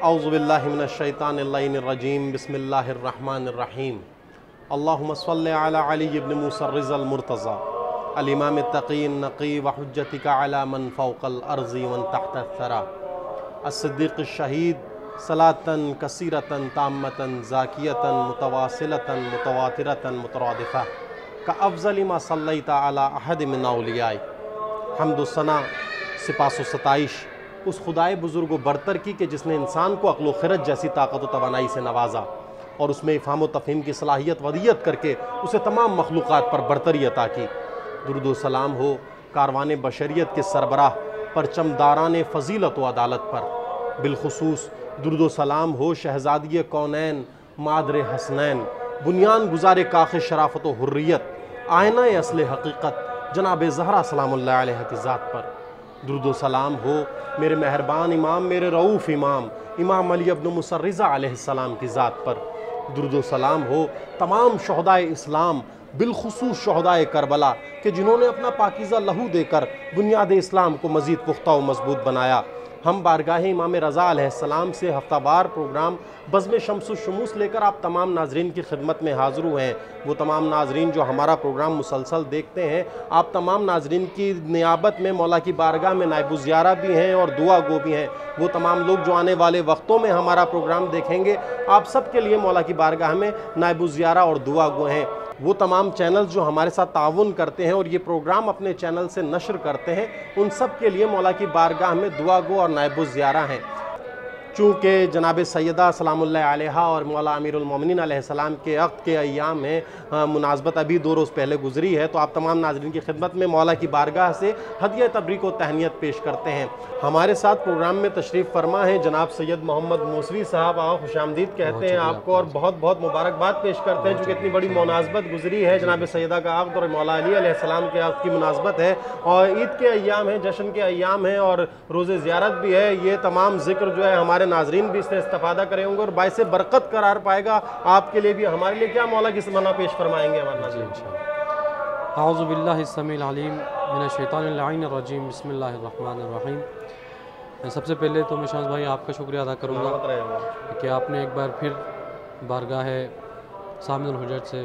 اعوذ باللہ من الشیطان اللعین الرجیم بسم اللہ الرحمن الرحیم اللہم صلی علی علی ابن موسیٰ الرضا المرتضی الامام التقی النقی وحجتک علی من فوق الارض ومن تحت الثری الصدیق الشہید صلاة کثیرة تامة زاکیة متواصلة متواترة مترادفة کافضل ما صلیت علی احد من اولیائی۔ حمد و ثنا، سپاس و ستائش اس خدائے بزرگ و برتر کی کہ جس نے انسان کو عقل و خرد جیسی طاقت و توانائی سے نوازا اور اس میں افہام و تفہیم کی صلاحیت ودیت کر کے اسے تمام مخلوقات پر برتری عطا کی۔ درود و سلام ہو کاروان بشریت کے سربراہ پرچمداران فضیلت و عدالت پر، بالخصوص درود و سلام ہو شہزادی کونین مادر حسنین بنیان گزار کاخ شرافت و حریت آئینہ اصل حقیقت جناب زہرا سلام اللہ علیہ کی ذات پر۔ درود و سلام ہو میرے مہربان امام، میرے رؤوف امام، امام علی ابن موسیٰ الرضا علیہ السلام کی ذات پر۔ درود و سلام ہو تمام شہدائے اسلام، بالخصوص شہدائے کربلا کہ جنہوں نے اپنا پاکیزہ لہو دے کر بنیاد اسلام کو مزید پختہ و مضبوط بنایا۔ ہم بارگاہ امام رضا علیہ السلام سے ہفتہ وار پروگرام بزم شمس و شموس لے کر آپ تمام ناظرین کی خدمت میں حاضر ہوئے ہیں۔ وہ تمام ناظرین جو ہمارا پروگرام مسلسل دیکھتے ہیں، آپ تمام ناظرین کی نیابت میں مولا کی بارگاہ میں نائب الزیارہ بھی ہیں اور دعا گو بھی ہیں۔ وہ تمام لوگ جو آنے والے وقتوں میں ہمارا پروگرام دیکھیں گے، آپ سب کے لیے مولا کی بارگاہ میں نائب الزیارہ اور دعا گو ہیں۔ وہ تمام چینلز جو ہمارے ساتھ تعاون کرتے ہیں اور یہ پروگرام اپنے چینل سے نشر کرتے ہیں، ان سب کے لیے مولا کی بارگاہ میں دعا گو اور نائب الزیارہ ہیں۔ چونکہ جناب سیدہ سلام اللہ علیہا اور مولا امیر المومنین علیہ السلام کے عقد کے ایام ہیں، مناسبت ابھی 2 روز پہلے گزری ہے، تو آپ تمام ناظرین کی خدمت میں مولا کی بارگاہ سے ہدیہ تبریک و تہنیت پیش کرتے ہیں۔ ہمارے ساتھ پروگرام میں تشریف فرما ہیں جناب سید محمد موسوی صاحب، آقا خوش آمدید کہتے ہیں آپ کو اور بہت بہت مبارکباد پیش کرتے ہیں، چونکہ اتنی بڑی مناسبت گزری ہے، جناب سیدہ کا عقد اور مولا علی علیہ السلام کے عقد کی مناسبت ہے، اور عید کے ایام ہیں، جشن کے ایام ہیں اور روز زیارت بھی ہے۔ یہ تمام ذکر جو ہے ہمارے ناظرین بھی اس سے استفادہ کریں گے اور باعث برکت قرار پائے گا آپ کے لیے بھی، ہمارے لیے کیا مولا کی سمنا پیش فرمائیں گے ہمارے ناظرین؟ اعوذ باللہ السمیع العلیم من الشیطان اللعین الرجیم بسم اللہ الرحمن الرحیم۔ سب سے پہلے تو میں شاہد بھائی آپ کا شکریہ ادا کروں گا کہ آپ نے ایک بار پھر بارگاہ سامع الحجت سے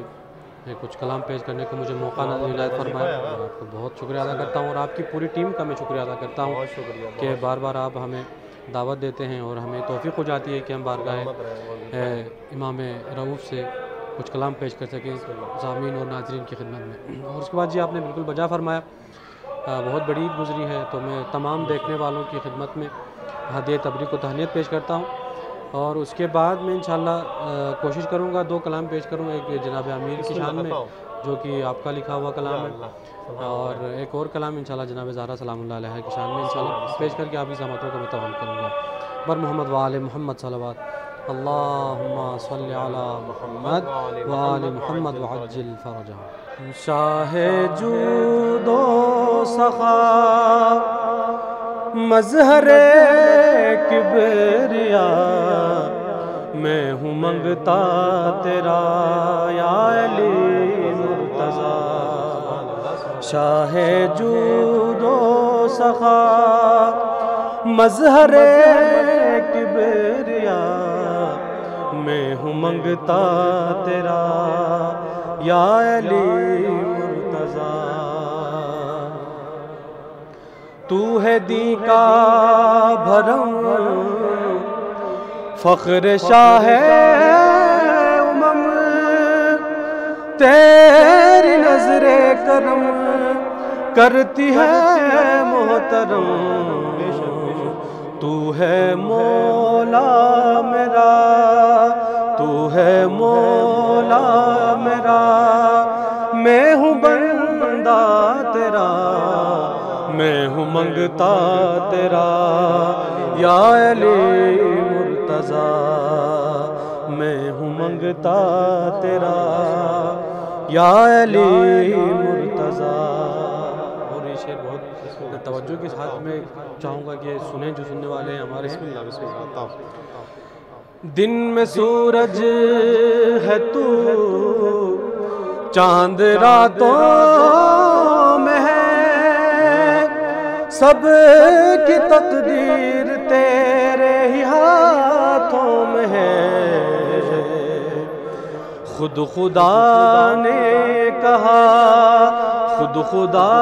کچھ کلام پیش کرنے کو مجھے موقع عنایت فرمایا۔ آپ کو بہت شکریہ ادا کرتا ہوں اور آپ کی پوری ٹیم کا میں شکریہ ادا کرتا ہوں کہ بار بار آپ ہمیں دعوت دیتے ہیں اور ہمیں توفیق ہو جاتی ہے کہ ہم بارگاہ امام رؤوف سے کچھ کلام پیش کر سکیں سامعین اور ناظرین کی خدمت میں۔ اور اس کے بعد جی آپ نے بالکل بجا فرمایا، بہت بڑی عید گزری ہے، تو میں تمام دیکھنے والوں کی خدمت میں ہدیہ تبریک و تہنیت پیش کرتا ہوں، اور اس کے بعد میں انشاءاللہ کوشش کروں گا 2 کلام پیش کروں، ایک جناب امیر کی شان میں جو کہ آپ کا لکھا ہوا کلام ہے، اور ایک اور کلام انشاءاللہ جناب زہرا سلام اللہ علیہ کی شان میں انشاءاللہ پیش کر کے آپ کی زحمتوں کو متوال کروں گا۔ بر محمد وآل محمد صلوات اللہم صلی علی محمد وآل محمد وعجل فرجہ۔ شاہ جود و سخا مظہر کبریا میں ہوں منگتا تیرا یا علی مرتضی۔ شاہ جود و سخا مظہر کبریا میں ہوں منگتا تیرا یا علی مرتضی۔ تو ہے دین کا بھرم فخر شاہ امم، تیری نظر کرم کرتی ہے محترم۔ تو ہے مولا میرا، تو ہے مولا میرا، میں ہوں بندہ تیرا، میں ہوں منگتا تیرا یا علی مرتضی، میں ہوں منگتا تیرا یا علی مرتضی۔ اور یہ شعر بہت توجہ کے ساتھ میں چاہوں گا کہ سنیں جو سننے والے ہیں ہمارے۔ دن میں سورج ہے تو چاند راتوں میں ہے، سب کی تقدیر تیرے ہی ہاتھ میں ہے، خود خدا نے کہا، خود خدا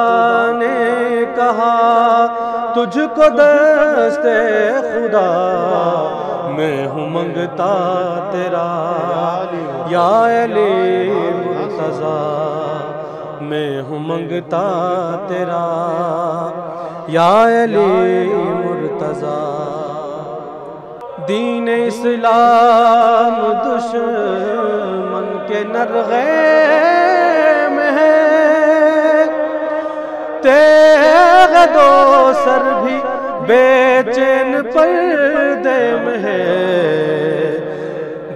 نے کہا تجھ کو دست خدا میں ہوں منگتا تیرا، یا علی مرتضیٰ میں ہوں منگتا تیرا، یا علی مرتضیٰ۔ دین اسلام دشمن کے نرغے میں ہے، تیغ دو سر بھی بے چین پردے میں ہے،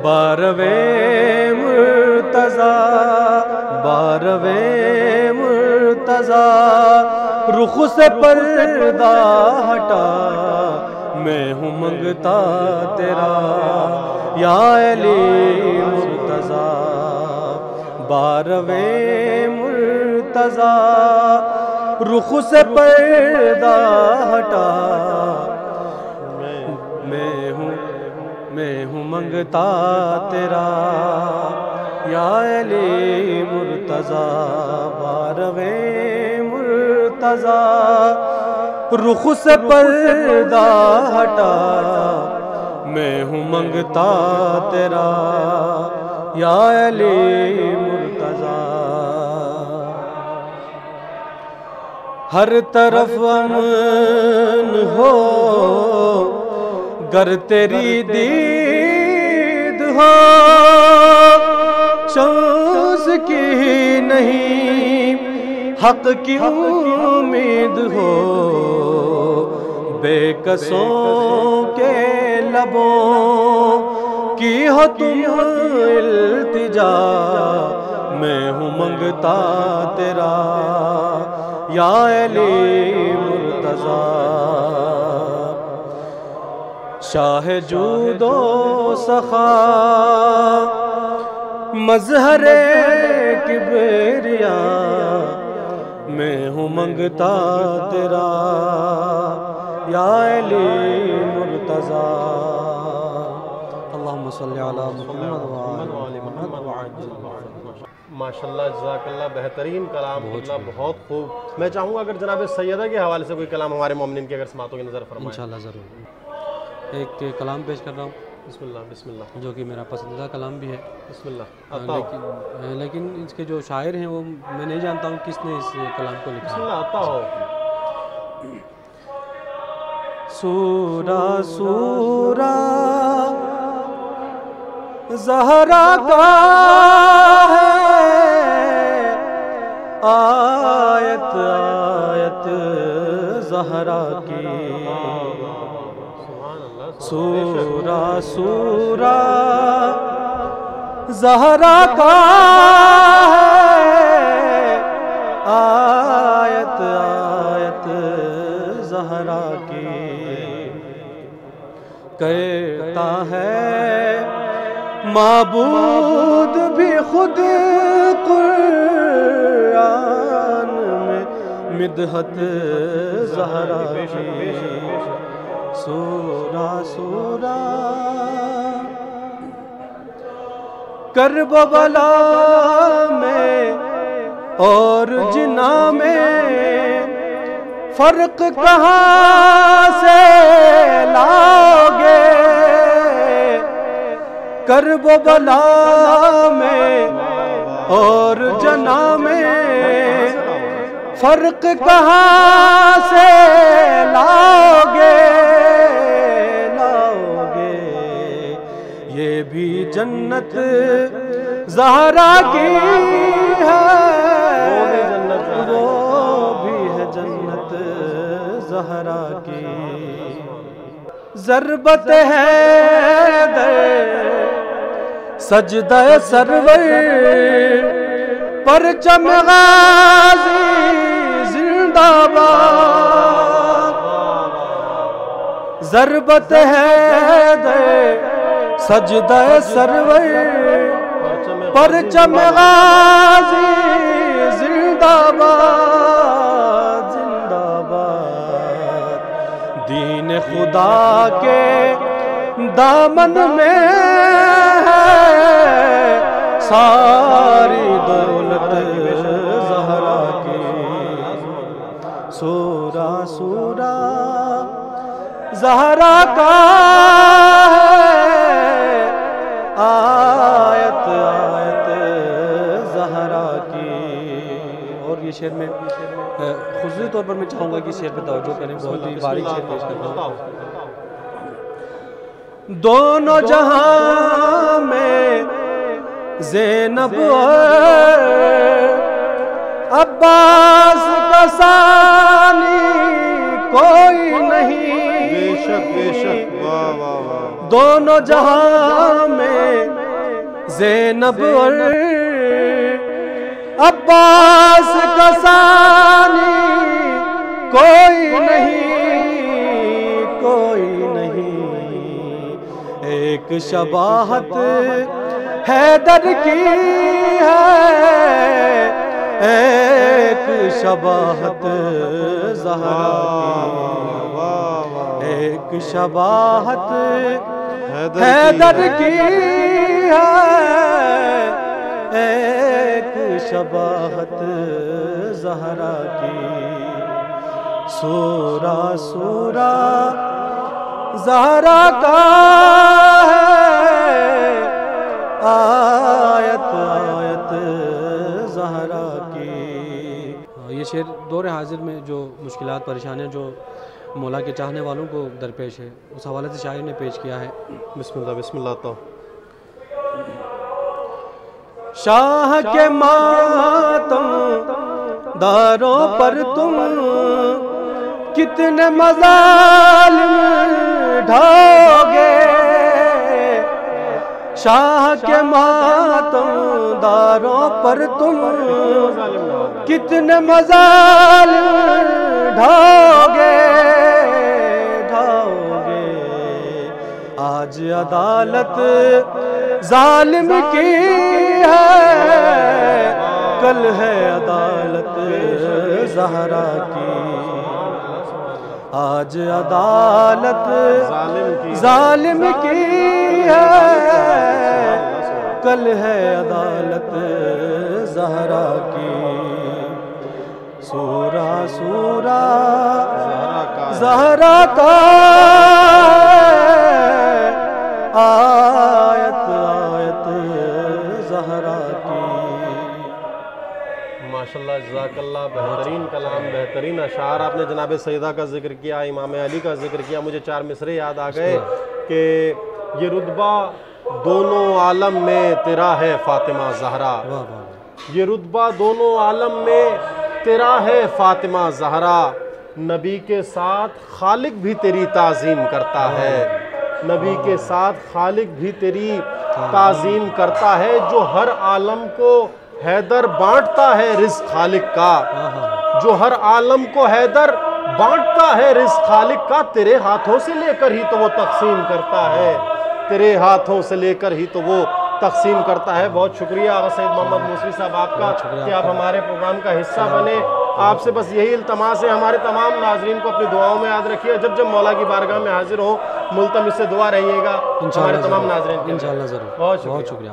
بارویں مرتضیٰ، بارویں مرتضیٰ، رخ سے پردہ ہٹا میں ہوں منگتا تیرا، یا علی مرتضیٰ، بارویں مرتضیٰ، رخ سے پردہ ہٹا میں ہوں منگتا تیرا، یا علی مرتضیٰ، بارویں مرتضیٰ، رخ سے پردہ ہٹا میں ہوں منگتا تیرا، یا علی مرتضیٰ۔ ہر طرف امن ہو گر تیری دید ہو، شمس کی نہیں حق کی امید ہو، بے کسوں کے لبوں کی ہو تم التجا، میں ہوں منگتا تیرا، یا علی مرتضیٰ۔ شاہ جود و سخا مظہر کبریا، میں ہوں منگتا تیرا، یا علی مرتضیٰ۔ اللہم صلی علی محمد وآل محمد وعجل۔ ماشاءاللہ، جزاک اللہ، بہترین کلام، بہت خوب۔ میں چاہوں گا اگر جناب سیدہ کے حوالے سے کوئی کلام ہمارے مومنین کی اگر سماعتوں کی نظر فرمائیں۔ انشاءاللہ ضرور۔ ایک کلام پیش کر رہا ہوں، بسم اللہ بسم اللہ، جو کہ میرا پسندیدہ کلام بھی ہے، بسم اللہ۔ لیکن اس کے جو شاعر ہیں وہ میں نہیں جانتا ہوں کس نے اس کلام کو لکھا۔ بسم اللہ، آتا ہو۔ سورہ سورہ زہرا کا ہے، آیت آیت زہرا کی، سورہ سورہ زہرا کا ہے، آیت آیت زہرا کی، کہتا ہے معبود بھی خود قرآن میں مدحت زہرا کی، سورہ سورہ کرب و بلا میں اور جنا میں فرق کہاں سے لاؤگے، کرب و بلا میں اور جنا میں فرق کہاں سے لاؤگے، یہ بھی جنت زہرا کی ہے، وہ بھی ہے جنت زہرا کی، ضربت ہے در سجدہ سرور، پرچم غازی زندہ باد، ضربت ہے در سجدہ سرور، پرچم غازی زندہ باد، زندہ باد، دین خدا کے دامن میں ہے ساری دولت زہرا کی، سورہ سورہ زہرا کا ہے آیت آیت زہرا کی۔ اور یہ شعر میں خصوصی طور پر میں چاہوں گا کہ شعر پہ توجہ کریں، بہت ہی باریک شعر پیش کر رہا ہوں۔ دونوں جہاں میں زینب اور عباس کا ثانی کوئی نہیں، بے شک بے شک، واہ واہ واہ۔ دونوں جہاں میں زینب اور عباس کا ثانی کوئی نہیں، کوئی نہیں۔ ایک شباہت حیدر کی ہے، ایک شباہت زہرا کی، ایک شباہت حیدر کی ہے، ایک شباہت زہرا کی۔ سورہ سورہ زہرا کا ہے آیت آیت زہرا کی۔ یہ شعر دور حاضر میں جو مشکلات پریشانیاں جو مولا کے چاہنے والوں کو درپیش ہے، اس حوالے سے شاعر نے پیش کیا ہے۔ بسم اللہ بسم اللہ۔ تو شاہ کے ماتم داروں پر تم کتنے مظالم ڈھاؤ گے، شاہ کے ماتم داروں پر تم کتنے مظالم ڈھاؤ گے، ڈھاؤ گے۔ آج عدالت ظالم کی ہے، کل ہے عدالت زہرا کی۔ آج عدالت ظالم کی ہے، کل ہے عدالت زہرا کی۔ سورہ سورہ زہرا کا آیت آیت زہرا کی۔ ماشاءاللہ جزاک اللہ، بہترین کلام، بہترین اشعار آپ نے جناب سیدہ کا ذکر کیا، امام علی کا ذکر کیا۔ مجھے 4 مصرے یاد آ گئے کہ یہ رتبہ دونوں عالم میں تیرا ہے فاطمہ زہرا، یہ رتبہ دونوں عالم میں تیرا ہے فاطمہ زہرا، نبی کے ساتھ خالق بھی تیری تعظیم کرتا ہے، نبی کے ساتھ خالق بھی تیری تعظیم کرتا ہے، جو ہر عالم کو حیدر بانٹتا ہے رزق خالق کا، جو ہر عالم کو حیدر بانٹتا ہے رزق خالق کا، تیرے ہاتھوں سے لے کر ہی تو وہ تقسیم کرتا ہے، تیرے ہاتھوں سے لے کر ہی تو وہ تقسیم کرتا ہے۔ بہت شکریہ آغا سید محمد موسوی صاحب آپ کا کہ آپ ہمارے پروگرام کا حصہ بنے۔ آپ سے بس یہی التماس ہے، ہمارے تمام ناظرین کو اپنی دعاؤں میں یاد رکھیے، جب جب مولا کی بارگاہ میں حاضر ہو ملتمس سے دعا رہیے گا ہمارے تمام ناظرین کے۔ انشاءاللہ ضرور، بہت شکریہ۔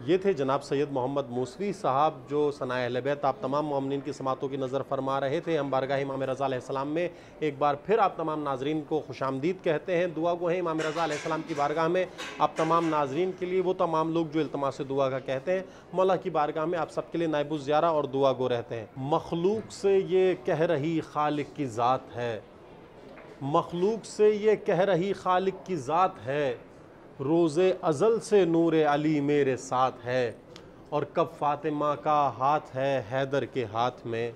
یہ تھے جناب سید محمد موسوی صاحب جو ثنائے اہل بیت آپ تمام مومنین کی سماعتوں کی نظر فرما رہے تھے۔ ہم بارگاہ امام رضا علیہ السلام میں ایک بار پھر آپ تمام ناظرین کو خوش آمدید کہتے ہیں، دعا گو ہیں امام رضا علیہ السلام کی بارگاہ میں آپ تمام ناظرین کے لیے، وہ تمام لوگ جو التماس دعا کا کہتے ہیں، مولا کی بارگاہ میں آپ سب کے لیے نائب الزیارہ اور دعا گو رہتے ہیں۔ مخلوق سے یہ کہہ رہی خالق کی ذات ہے، مخلوق سے یہ کہہ رہی خالق کی ذات ہے، روز ازل سے نور علی میرے ساتھ ہے، اور کب فاطمہ کا ہاتھ ہے حیدر کے ہاتھ میں،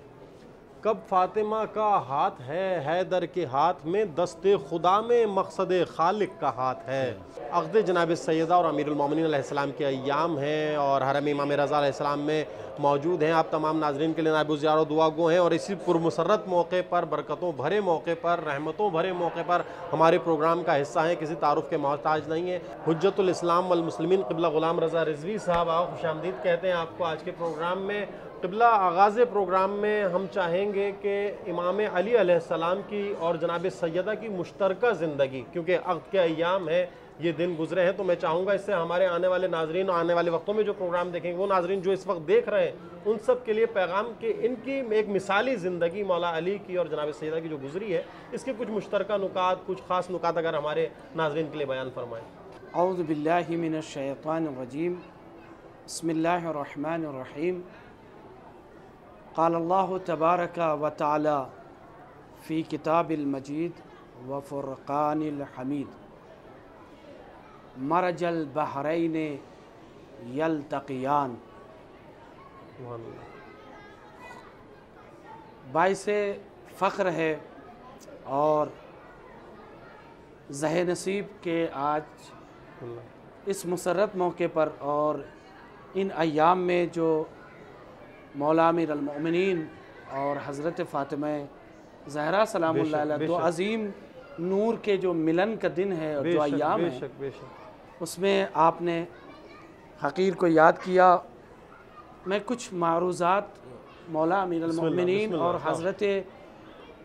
کب فاطمہ کا ہاتھ ہے حیدر کے ہاتھ میں، دست خدا میں مقصد خالق کا ہاتھ ہے۔ عقد جناب سیدہ اور امیر المومنین علیہ السلام کے ایام ہیں اور حرم امام رضا علیہ السلام میں موجود ہیں۔ آپ تمام ناظرین کے لیے نائب الزیارہ و دعا گو ہیں، اور اسی پرمسرت موقع پر، برکتوں بھرے موقع پر، رحمتوں بھرے موقع پر ہمارے پروگرام کا حصہ ہیں، کسی تعارف کے محتاج نہیں ہیں۔ حجت الاسلام والمسلمین قبلہ غلام رضا رضوی صاحب آپ خوش آمدید کہتے ہیں آپ کو آج کے پروگرام میں۔ قبلہ آغاز پروگرام میں ہم چاہیں گے کہ امام علی علیہ السلام کی اور جناب سیدہ کی مشترکہ زندگی، کیونکہ عقد کے ایام ہیں، یہ دن گزرے ہیں، تو میں چاہوں گا اس سے ہمارے آنے والے ناظرین اور آنے والے وقتوں میں جو پروگرام دیکھیں گے وہ ناظرین جو اس وقت دیکھ رہے ہیں ان سب کے لیے پیغام کہ ان کی ایک مثالی زندگی مولا علی کی اور جناب سیدہ کی جو گزری ہے، اس کے کچھ مشترکہ نکات، کچھ خاص نکات اگر ہمارے ناظرین کے لیے بیان فرمائیں۔ اعوذ باللہ من الشیطان الرجیم، بسم اللہ الرحمن الرحیم۔ قال اللہ تبارک و تعالی فی کتاب المجید و فرقان الحمید، مرج البحرین یلتقیان۔ باعث فخر ہے اور زہ نصیب کے آج اس مسرت موقع پر اور ان ایام میں جو مولا امیر المؤمنین اور حضرت فاطمہ زہرا سلام اللہ علیہ دو عظیم نور کے جو ملن کا دن ہے اور جو ایام ہے، اس میں آپ نے حقیر کو یاد کیا۔ میں کچھ معروضات مولا امیر المؤمنین اور حضرت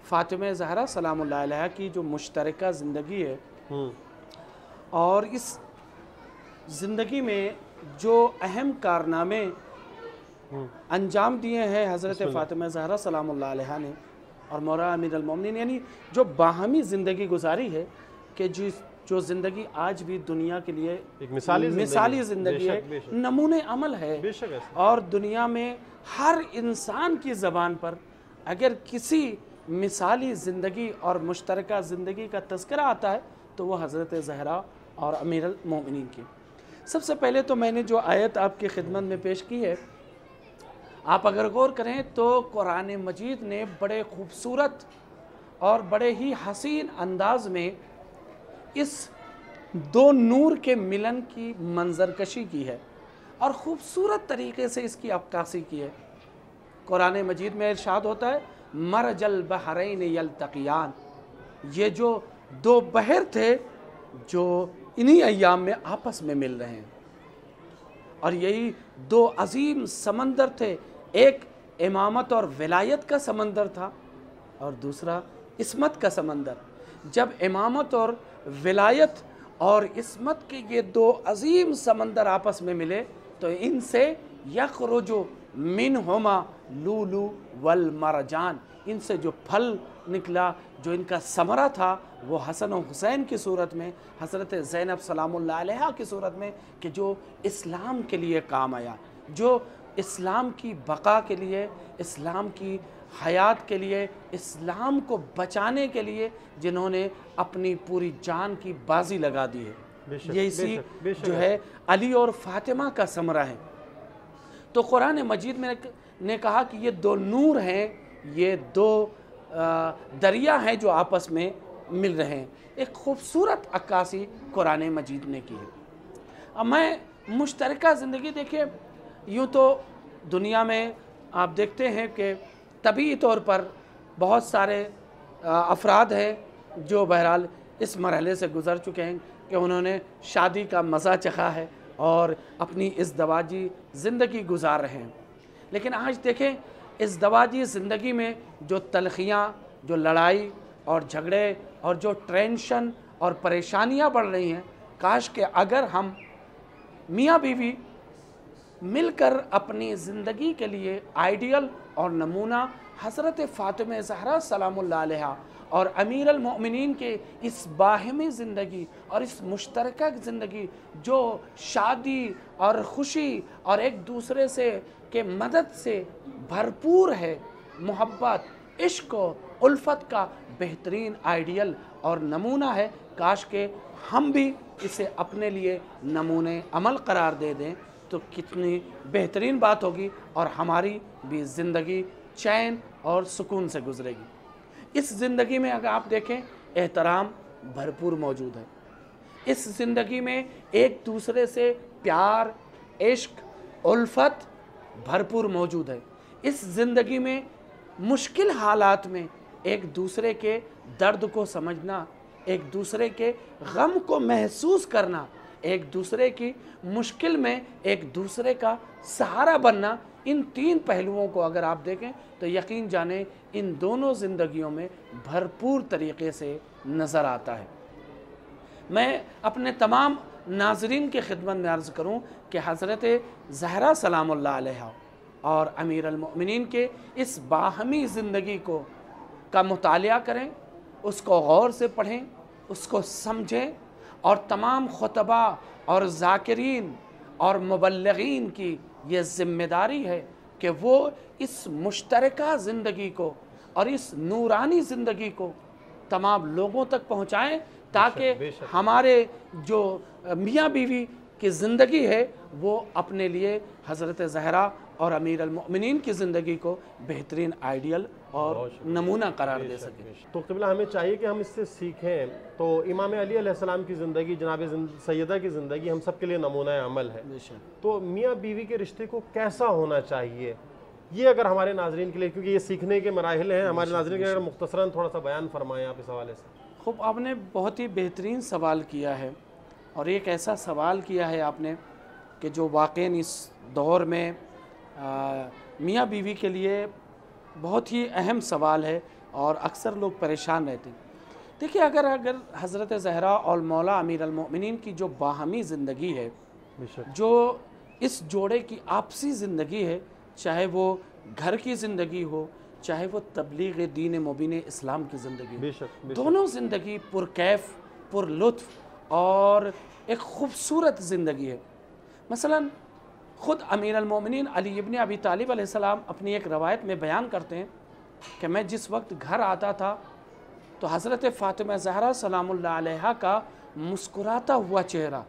فاطمہ زہرا سلام اللہ علیہ کی جو مشترکہ زندگی ہے اور اس زندگی میں جو اہم کارنامے انجام دیے ہیں حضرت فاطمہ زہرا سلام اللہ علیہ نے اور مولا امیر المؤمنین، یعنی جو باہمی زندگی گزاری ہے کہ جو زندگی آج بھی دنیا کے لیے ایک مثالی زندگی ہے، نمونے عمل ہے، اور دنیا میں ہر انسان کی زبان پر اگر کسی مثالی زندگی اور مشترکہ زندگی کا تذکرہ آتا ہے تو وہ حضرت زہرا اور امیر المؤمنین کی۔ سب سے پہلے تو میں نے جو آیت آپ کی خدمت میں پیش کی ہے، آپ اگر غور کریں تو قرآن مجید نے بڑے خوبصورت اور بڑے ہی حسین انداز میں اس دو نور کے ملن کی منظر کشی کی ہے اور خوبصورت طریقے سے اس کی عکاسی کی ہے۔ قرآن مجید میں ارشاد ہوتا ہے مرج البحرین یلتقیان، یہ جو دو بحر تھے جو انہی ایام میں آپس میں مل رہے ہیں، اور یہی دو عظیم سمندر تھے، ایک امامت اور ولایت کا سمندر تھا اور دوسرا عصمت کا سمندر۔ جب امامت اور ولایت اور عصمت کے یہ دو عظیم سمندر آپس میں ملے تو ان سے یخرج منہما لولو والمرجان، ان سے جو پھل نکلا، جو ان کا ثمرہ تھا، وہ حسن و حسین کی صورت میں، حضرت زینب سلام اللہ علیہ کی صورت میں، کہ جو اسلام کے لیے کام آیا، جو اسلام کی بقا کے لیے، اسلام کی حیات کے لیے، اسلام کو بچانے کے لیے جنہوں نے اپنی پوری جان کی بازی لگا دی ہے، یہ اسی جو ہے علی اور فاطمہ کا ثمرہ ہے۔ تو قرآن مجید میں نے کہا کہ یہ دو نور ہیں، یہ دو دریا ہیں جو آپس میں مل رہے ہیں۔ ایک خوبصورت عکاسی قرآن مجید نے کی ہے۔ اب میں مشترکہ زندگی دیکھیں، یوں تو دنیا میں آپ دیکھتے ہیں کہ طبعی طور پر بہت سارے افراد ہیں جو بہرحال اس مرحلے سے گزر چکے ہیں کہ انہوں نے شادی کا مزہ چکھا ہے اور اپنی ازدواجی زندگی گزار رہے ہیں، لیکن آج دیکھیں ازدواجی زندگی میں جو تلخیاں، جو لڑائی اور جھگڑے اور جو ٹینشن اور پریشانیاں بڑھ رہی ہیں، کاش کہ اگر ہم میاں بیوی مل کر اپنی زندگی کے لیے آئیڈیل اور نمونہ حضرت فاطمہ زہرا سلام اللہ علیہ اور امیر المؤمنین کے اس باہمی زندگی اور اس مشترکہ زندگی جو شادی اور خوشی اور ایک دوسرے سے کے مدد سے بھرپور ہے، محبت، عشق و الفت کا بہترین آئیڈیل اور نمونہ ہے، کاش کہ ہم بھی اسے اپنے لیے نمونے عمل قرار دے دیں تو کتنی بہترین بات ہوگی اور ہماری بھی زندگی چین اور سکون سے گزرے گی۔ اس زندگی میں اگر آپ دیکھیں احترام بھرپور موجود ہے، اس زندگی میں ایک دوسرے سے پیار، عشق، الفت بھرپور موجود ہے، اس زندگی میں مشکل حالات میں ایک دوسرے کے درد کو سمجھنا، ایک دوسرے کے غم کو محسوس کرنا، ایک دوسرے کی مشکل میں ایک دوسرے کا سہارا بننا، ان تین پہلوؤں کو اگر آپ دیکھیں تو یقین جانیں ان دونوں زندگیوں میں بھرپور طریقے سے نظر آتا ہے۔ میں اپنے تمام ناظرین کی خدمت میں عرض کروں کہ حضرت زہرا سلام اللہ علیہ اور امیر المؤمنین کے اس باہمی زندگی کا مطالعہ کریں، اس کو غور سے پڑھیں، اس کو سمجھیں، اور تمام خطبہ اور ذاکرین اور مبلغین کی یہ ذمہ داری ہے کہ وہ اس مشترکہ زندگی کو اور اس نورانی زندگی کو تمام لوگوں تک پہنچائیں، تاکہ ہمارے جو میاں بیوی کی زندگی ہے وہ اپنے لیے حضرت زہرا اور امیر المؤمنین کی زندگی کو بہترین آئیڈیل اور نمونہ قرار دے سکیں۔ تو قبلہ ہمیں چاہیے کہ ہم اس سے سیکھیں۔ تو امام علی علیہ السلام کی زندگی، جناب سیدہ کی زندگی ہم سب کے لیے نمونہ عمل ہے۔ تو میاں بیوی کے رشتے کو کیسا ہونا چاہیے، یہ اگر ہمارے ناظرین کے لیے، کیونکہ یہ سیکھنے کے مراحل ہیں، ہمارے ناظرین کے لیے مختصراً تھوڑا سا بیان فرمائیں آپ اس حوالے سے۔ خوب، آپ نے بہت ہی بہترین سوال کیا ہے، اور ایک ایسا سوال کیا ہے آپ نے کہ جو واقعاً اس دور میں میاں بیوی کے لیے بہت ہی اہم سوال ہے، اور اکثر لوگ پریشان رہتے ہیں۔ دیکھیے، اگر حضرت زہرا اور مولا امیر المؤمنین کی جو باہمی زندگی ہے، جو اس جوڑے کی آپسی زندگی ہے، چاہے وہ گھر کی زندگی ہو، چاہے وہ تبلیغ دین مبین اسلام کی زندگی ہو، دونوں زندگی پرکیف، پر لطف اور ایک خوبصورت زندگی ہے۔ مثلا خود امیر المومنین علی ابن ابی طالب علیہ السلام اپنی ایک روایت میں بیان کرتے ہیں کہ میں جس وقت گھر آتا تھا تو حضرت فاطمہ زہرا سلام اللہ علیہ کا مسکراتا ہوا چہرہ،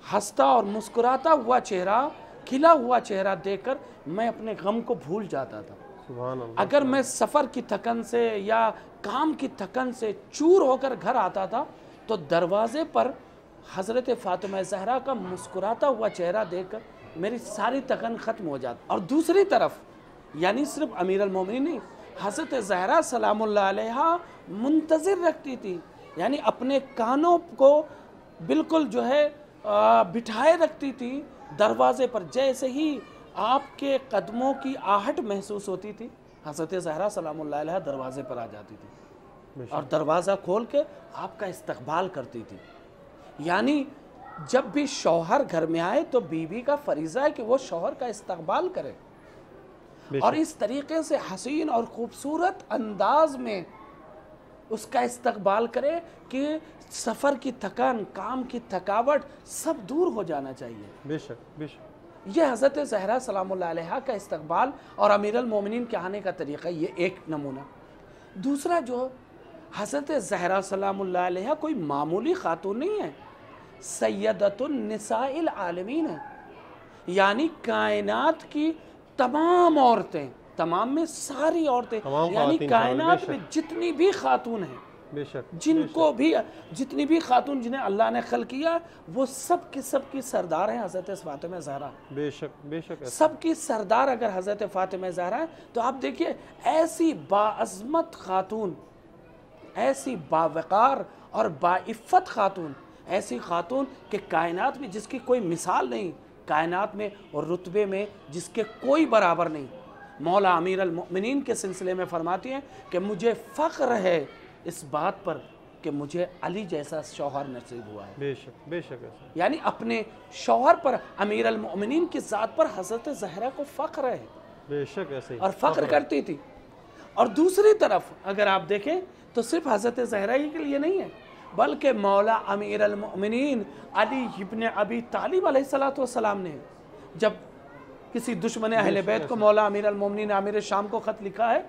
ہنستا اور مسکراتا ہوا چہرہ، کھلا ہوا چہرہ دیکھ کر میں اپنے غم کو بھول جاتا تھا۔ سبحان اللہ۔ اگر میں سفر کی تھکن سے یا کام کی تھکن سے چور ہو کر گھر آتا تھا تو دروازے پر حضرت فاطمہ زہرا کا مسکراتا ہوا چہرہ دیکھ کر میری ساری تھکن ختم ہو جاتی۔ اور دوسری طرف یعنی صرف امیر المومنین نہیں، حضرت زہرا سلام اللہ علیہ منتظر رکھتی تھی، یعنی اپنے کانوں کو بالکل جو ہے بٹھائے رکھتی تھی دروازے پر۔ جیسے ہی آپ کے قدموں کی آہٹ محسوس ہوتی تھی، حضرت زہرا سلام اللہ علیہ دروازے پر آ جاتی تھی اور دروازہ کھول کے آپ کا استقبال کرتی تھی۔ یعنی جب بھی شوہر گھر میں آئے تو بیوی کا فریضہ ہے کہ وہ شوہر کا استقبال کرے، اور اس طریقے سے حسین اور خوبصورت انداز میں اس کا استقبال کرے کہ سفر کی تھکن، کام کی تھکاوٹ سب دور ہو جانا چاہیے۔ بے شک، بے شک۔ یہ حضرت زہرا سلام اللہ علیہ کا استقبال اور امیر المومنین کے آنے کا طریقہ، یہ ایک نمونہ۔ دوسرا، جو حضرت زہرا سلام اللہ علیہ کوئی معمولی خاتون نہیں ہے، سیدۃ النساء العالمین ہے، یعنی کائنات کی تمام عورتیں، تمام میں ساری عورتیں، یعنی کائنات میں جتنی بھی خاتون ہیں، بے شک، جن کو بھی، جتنی بھی خاتون جنہیں اللہ نے خلق کیا، وہ سب کی سردار ہیں حضرت فاطمہ زہرا۔ بے شک، بے شک۔ سب کی سردار اگر حضرت فاطمہ زہرا ہے تو آپ دیکھیے، ایسی باعظمت خاتون، ایسی باوقار اور باعفت خاتون، ایسی خاتون کہ کائنات میں جس کی کوئی مثال نہیں، کائنات میں اور رتبے میں جس کے کوئی برابر نہیں۔ مولا امیر المؤمنین کے سلسلے میں فرماتی ہیں کہ مجھے فخر ہے اس بات پر کہ مجھے علی جیسا شوہر نصیب ہوا ہے۔ بے شک، بے شک۔ یعنی اپنے شوہر پر، امیر المؤمنین کی ذات پر حضرت زہرا کو فخر ہے، بے شک، ایسے ہی اور فخر کرتی تھی۔ اور دوسری طرف اگر آپ دیکھیں تو صرف حضرت زہرا ہی کے لیے نہیں ہے، بلکہ مولا امیر المؤمنین علی ابن ابی طالب علیہ السلام نے جب کسی دشمن اہل بیت کو مولا امیر المؤمنین امیر شام کو خط لکھا ہے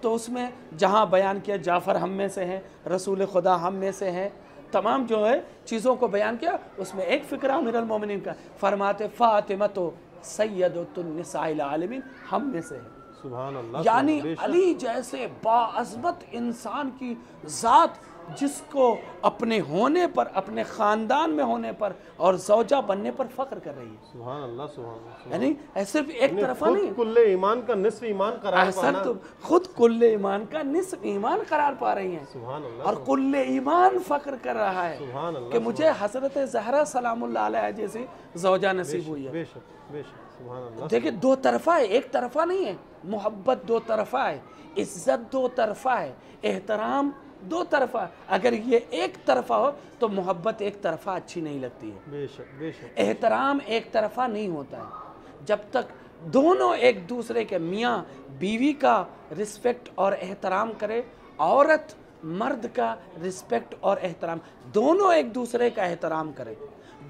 تو اس میں جہاں بیان کیا جعفر ہم میں سے ہیں، رسول خدا ہم میں سے ہیں، تمام جو ہے چیزوں کو بیان کیا، اس میں ایک فقرہ امیر المؤمنین کا، فرماتے فاطمہ تو سیدۃ النساء العالمین ہم میں سے ہے۔ سبحان اللہ۔ یعنی علی جیسے باعظمت انسان کی ذات، جس کو اپنے ہونے پر، اپنے خاندان میں ہونے پر اور زوجہ بننے پر فخر کر رہی ہے۔ سبحان اللہ، سبحان اللہ۔ یعنی صرف ایک طرفہ نہیں، کل ایمان کا نصف ایمان قرار پانا، تو خود کل ایمان کا نصف ایمان قرار پا رہی ہیں، سبحان اللہ، اور کل ایمان فخر کر رہا ہے سبحان اللہ کہ مجھے حضرت زہرا سلام اللہ علیہ جیسی زوجہ نصیب ہوئی ہے۔ بے شک، بے شک، سبحان اللہ۔ دیکھیں، دو طرفہ ہے، ایک طرفہ نہیں ہے۔ محبت دو طرفہ ہے، عزت دو طرفہ ہے، احترام دو طرفہ. اگر یہ ایک طرفہ ہو تو محبت ایک طرفہ اچھی نہیں لگتی ہے. بے شک بے شک. احترام ایک طرفہ نہیں ہوتا ہے. جب تک دونوں ایک دوسرے کے میاں بیوی کا رسپیکٹ اور احترام کرے, عورت مرد کا رسپیکٹ اور احترام, دونوں ایک دوسرے کا احترام کرے,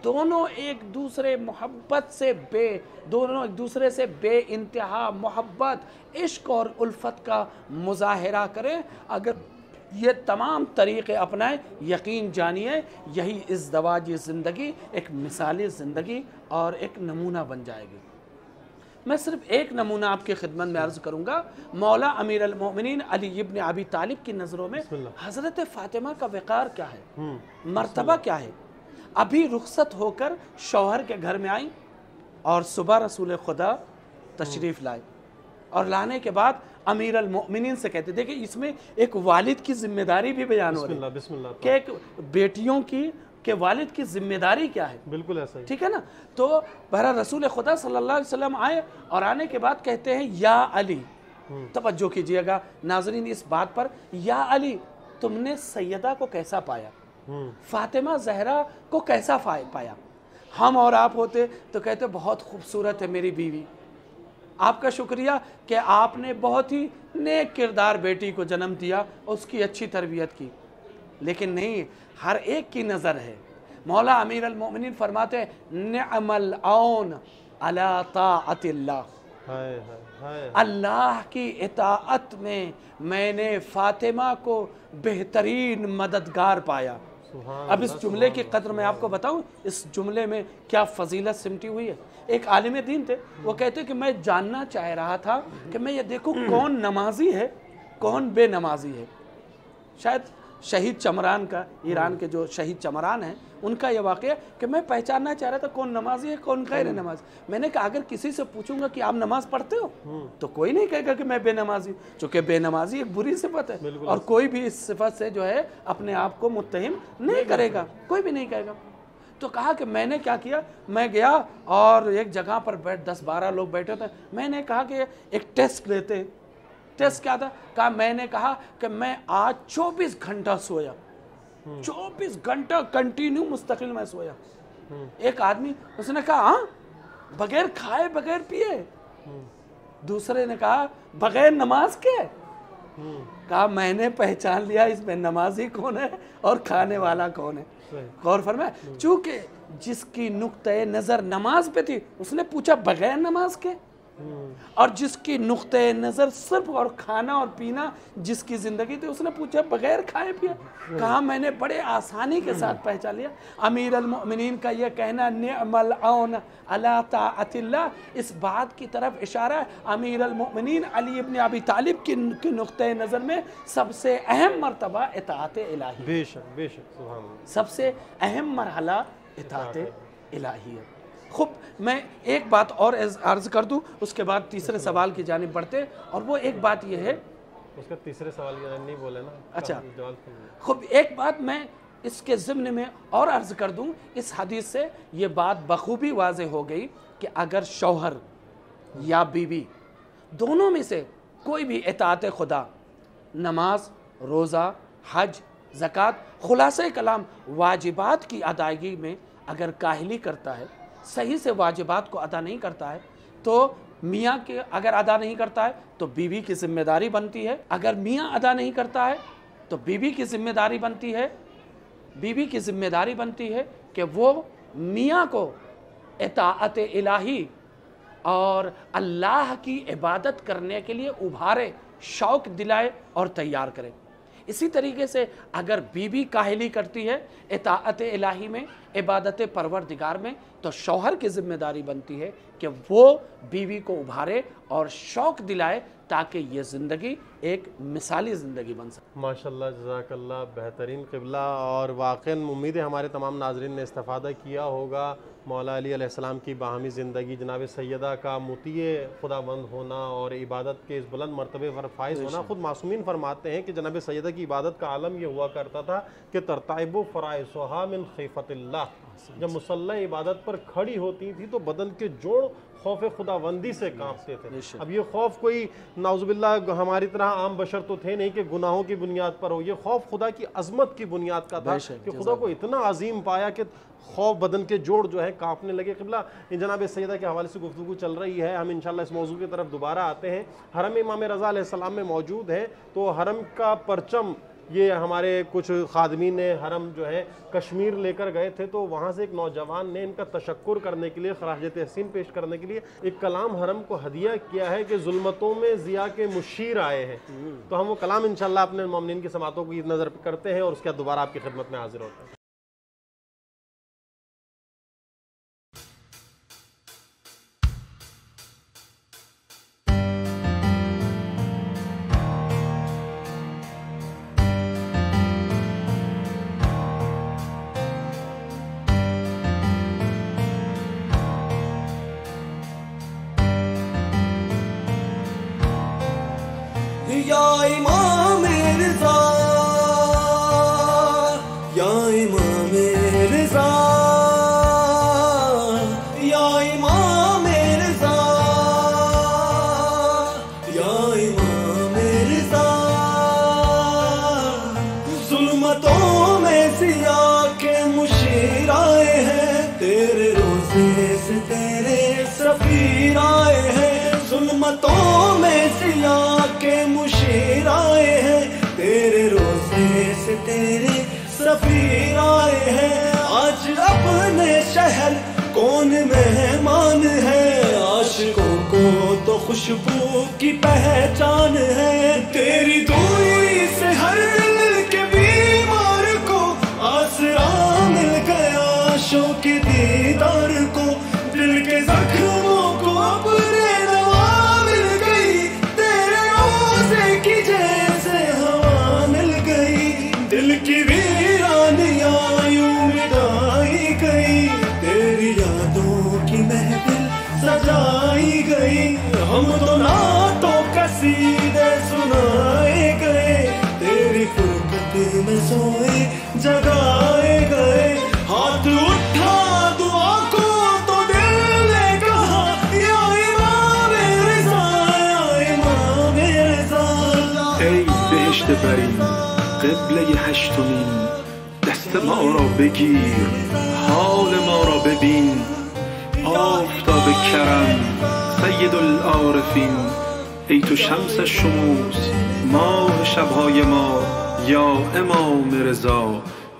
دونوں ایک دوسرے محبت سے دونوں ایک دوسرے سے بے انتہا محبت, عشق اور الفت کا مظاہرہ کریں, اگر یہ تمام طریقے اپنائیں, یقین جانیے یہی ازدواجی زندگی ایک مثالی زندگی اور ایک نمونہ بن جائے گی. میں صرف ایک نمونہ آپ کی خدمت میں عرض کروں گا. مولا امیر المؤمنین علی ابن ابی طالب کی نظروں میں حضرت فاطمہ کا وقار کیا ہے, مرتبہ کیا ہے. ابھی رخصت ہو کر شوہر کے گھر میں آئیں اور صبح رسول خدا تشریف لائے, اور لانے کے بعد امیر المؤمنین سے کہتے, دیکھیں اس میں ایک والد کی ذمہ داری بھی بیان ہو رہی ہے بسم اللہ کہ ایک بیٹیوں کی کہ والد کی ذمہ داری کیا ہے. بالکل ایسا ہی, ٹھیک ہے نا. تو بہرحال رسول خدا صلی اللہ علیہ وسلم آئے اور آنے کے بعد کہتے ہیں یا علی. توجہ کیجئے گا ناظرین اس بات پر, یا علی تم نے سیدہ کو کیسا پایا, فاطمہ زہرا کو کیسا پایا. ہم اور آپ ہوتے تو کہتے بہت خوبصورت ہے میری بیوی, آپ کا شکریہ کہ آپ نے بہت ہی نیک کردار بیٹی کو جنم دیا, اس کی اچھی تربیت کی. لیکن نہیں, ہر ایک کی نظر ہے. مولا امیر المؤمنین فرماتے ہیں نعم العون علی طاعت اللہ, اللہ کی اطاعت میں نے فاطمہ کو بہترین مددگار پایا. اب اس جملے کی قدر میں آپ کو بتاؤں, اس جملے میں کیا فضیلت سمٹی ہوئی ہے. ایک عالم دین تھے, وہ کہتے کہ میں جاننا چاہ رہا تھا کہ میں یہ دیکھوں کون نمازی ہے کون بے نمازی ہے. شاید شہید چمران کا, ایران کے جو شہید چمران ہیں ان کا یہ واقعہ کہ میں پہچاننا چاہ رہا تھا کون نمازی ہے کون غیر نمازی. میں نے کہا اگر کسی سے پوچھوں گا کہ آپ نماز پڑھتے ہو تو کوئی نہیں کہے گا کہ میں بے نمازی ہوں, چونکہ بے نمازی ایک بری صفت ہے, اور کوئی بھی اس صفت سے جو ہے اپنے آپ کو متہم نہیں کرے گا, کوئی بھی نہیں کہے گا. تو کہا کہ میں نے کیا کیا, میں گیا اور ایک جگہ پر 10-12 لوگ بیٹھے تھے, میں نے کہا کہ ایک ٹیسٹ لیتے ہیں. ٹیسٹ کیا تھا, کہا میں نے کہا کہ میں آج 24 گھنٹہ سویا, 24 گھنٹہ کنٹینیو مستقل میں سویا. ایک آدمی اس نے کہا ہاں بغیر کھائے بغیر پیے. دوسرے نے کہا بغیر نماز کے. کہا میں نے پہچان لیا اس میں نمازی کون ہے اور کھانے والا کون ہے. غور فرمائے, چونکہ جس کی نقطۂ نظر نماز پہ تھی اس نے پوچھا بغیر نماز کے, اور جس کی نقطۂ نظر صرف اور کھانا اور پینا جس کی زندگی تھی اس نے پوچھا بغیر کھائے پیے. کہا میں نے بڑے آسانی کے ساتھ پہچان لیا. امیر المؤمنین کا یہ کہنا نعم العون علی طاعت اللہ, اس بات کی طرف اشارہ ہے امیر المؤمنین علی ابن ابی طالب کی نقطۂ نظر میں سب سے اہم مرتبہ اطاعت الہی. بے شک بے شک, سبحان اللہ, سب سے اہم مرحلہ اطاعت الہی ہے. خوب, میں ایک بات اور عرض کر دوں, اس کے بعد تیسرے سوال کی جانب بڑھتے, اور وہ ایک بات یہ ہے, اس کا تیسرے سوال کی جانب نہیں بولے نا. اچھا خوب, ایک بات میں اس کے ضمن میں اور عرض کر دوں. اس حدیث سے یہ بات بخوبی واضح ہو گئی کہ اگر شوہر یا بیوی دونوں میں سے کوئی بھی اطاعت خدا, نماز, روزہ, حج, زکوٰۃ, خلاصہ کلام واجبات کی ادائیگی میں اگر کاہلی کرتا ہے, صحیح سے واجبات کو ادا نہیں کرتا ہے, تو میاں کے اگر ادا نہیں کرتا ہے تو بیوی کی ذمہ داری بنتی ہے. اگر میاں ادا نہیں کرتا ہے تو بیوی کی ذمہ داری بنتی ہے, بیوی کی ذمہ داری بنتی ہے کہ وہ میاں کو اطاعت الہی اور اللہ کی عبادت کرنے کے لیے ابھارے, شوق دلائے اور تیار کرے. اسی طریقے سے اگر بیوی کاہلی کرتی ہے اطاعت الہی میں, عبادت پروردگار میں, تو شوہر کی ذمہ داری بنتی ہے کہ وہ بیوی کو ابھارے اور شوق دلائے تاکہ یہ زندگی ایک مثالی زندگی بن سکے. ماشاءاللہ, جزاک اللہ, بہترین قبلہ. اور واقعاً امید ہے ہمارے تمام ناظرین نے استفادہ کیا ہوگا. مولا علی علیہ السلام کی باہمی زندگی, جناب سیدہ کا مطیع خداوند ہونا اور عبادت کے اس بلند مرتبے پر فائز ہونا. خود معصومین فرماتے ہیں کہ جناب سیدہ کی عبادت کا عالم یہ ہوا کرتا تھا کہ ترتعب فرائضها من خیفت اللہ. جب مصلی عبادت پر پر کھڑی ہوتی تھی تو بدن کے جوڑ خوف خداوندی سے کانپتے تھے. اب یہ خوف کوئی نعوذ باللہ ہماری طرح عام بشر تو تھے نہیں کہ گناہوں کی بنیاد پر ہو, یہ خوف خدا کی عظمت کی بنیاد کا تھا کہ خدا کو اتنا عظیم پایا کہ خوف بدن کے جوڑ جو ہے کانپنے لگے. قبلہ جناب سیدہ کے حوالے سے گفتگو چل رہی ہے, ہم انشاءاللہ اس موضوع کی طرف دوبارہ آتے ہیں. حرم امام رضا علیہ السلام میں موجود ہے, تو حرم کا پرچم یہ ہمارے کچھ خادمین حرم جو ہے کشمیر لے کر گئے تھے, تو وہاں سے ایک نوجوان نے ان کا تشکر کرنے کے لیے, خراج تحسین پیش کرنے کے لیے ایک کلام حرم کو ہدیہ کیا ہے کہ ظلمتوں میں ضیاء کے مشیر آئے ہیں. تو ہم وہ کلام انشاءاللہ اپنے مومنین کی سماعتوں کو نظر کرتے ہیں اور اس کے بعد دوبارہ آپ کی خدمت میں حاضر ہوتے ہیں. یا امام رضا یا امام رضا یا امام رضا یا امام رضا, ظلمتوں میں ضیاء کے مشیر آئے ہیں, تیرے روزے سے تیرے سفیر آئے ہیں. ظلمتوں میں ضیاء کے مشیر آئے ہیں, تیرے روزے سے تیرے سفیر آئے ہیں. آج اپنے شہر کون مہمان ہے, عاشقوں کو تو خوشبو کی پہچان ہے. تیری دوری سے ہر دل کے بیمار کو آسرا مل گیا, شوق دیدار کو دل کے زخموں کو اپنے دل کی ویرانیاں یوں مٹائی گئی, تیری یادوں کی محفل سجائی گئی. ہم تو نعتوں قصیدے سنائے گئے, تیری فرقت میں سوئے جگائے گئے. ہاتھ اٹھا دعا کو تو دل نے کہا, یا امام رضا یا امام رضا. ای بهشت بری قبله هشتمین, دست ما را بگیر, حال ما را ببین. آفتاب کرم سید العارفین, ای تو شمس شموس ماه شبهای ما, یا امام رضا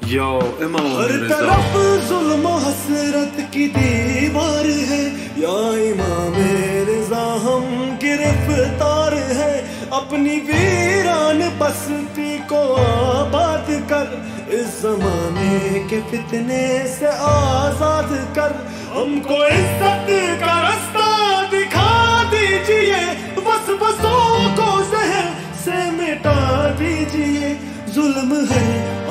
یا امام ہر رضا. طرف ظلم و حسرت کی دیوار ہے, یا امام رضا ہم گرفتار ہے. اپنی ویران بستی کو آباد کر, اس زمانے کے فتنے سے آزاد کر. ہم کو عزت کا رستہ دکھا دیجئے, بس بسوں کو زہر سے مٹا دیجئے. ظلم ہے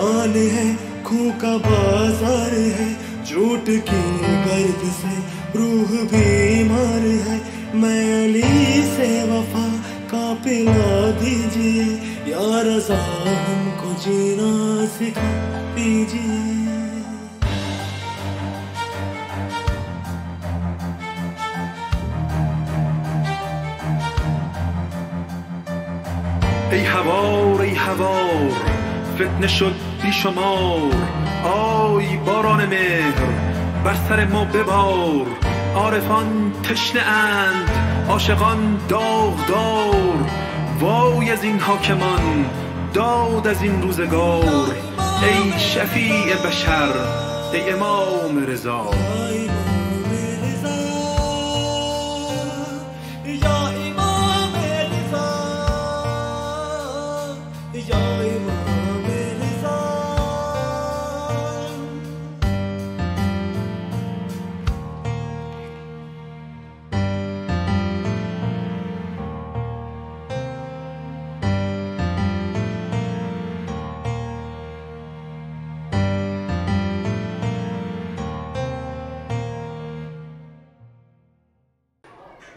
آن ہے خون کا بازار ہے, جھوٹ کی گرد سے روح بیمار ہے. میں علی سے وفا کا پلا دیجئے, یا رضا ہم کو جینا سکھا دیجئے. ای هوار ای هوار, فتنه شد بیشمار. آی باران مهر بر سر ما ببار. عارفان تشنه اند, عاشقان داغدار. وای از این حاکمان, داد از این روزگار. ای شفیع بشر ای امام رضا.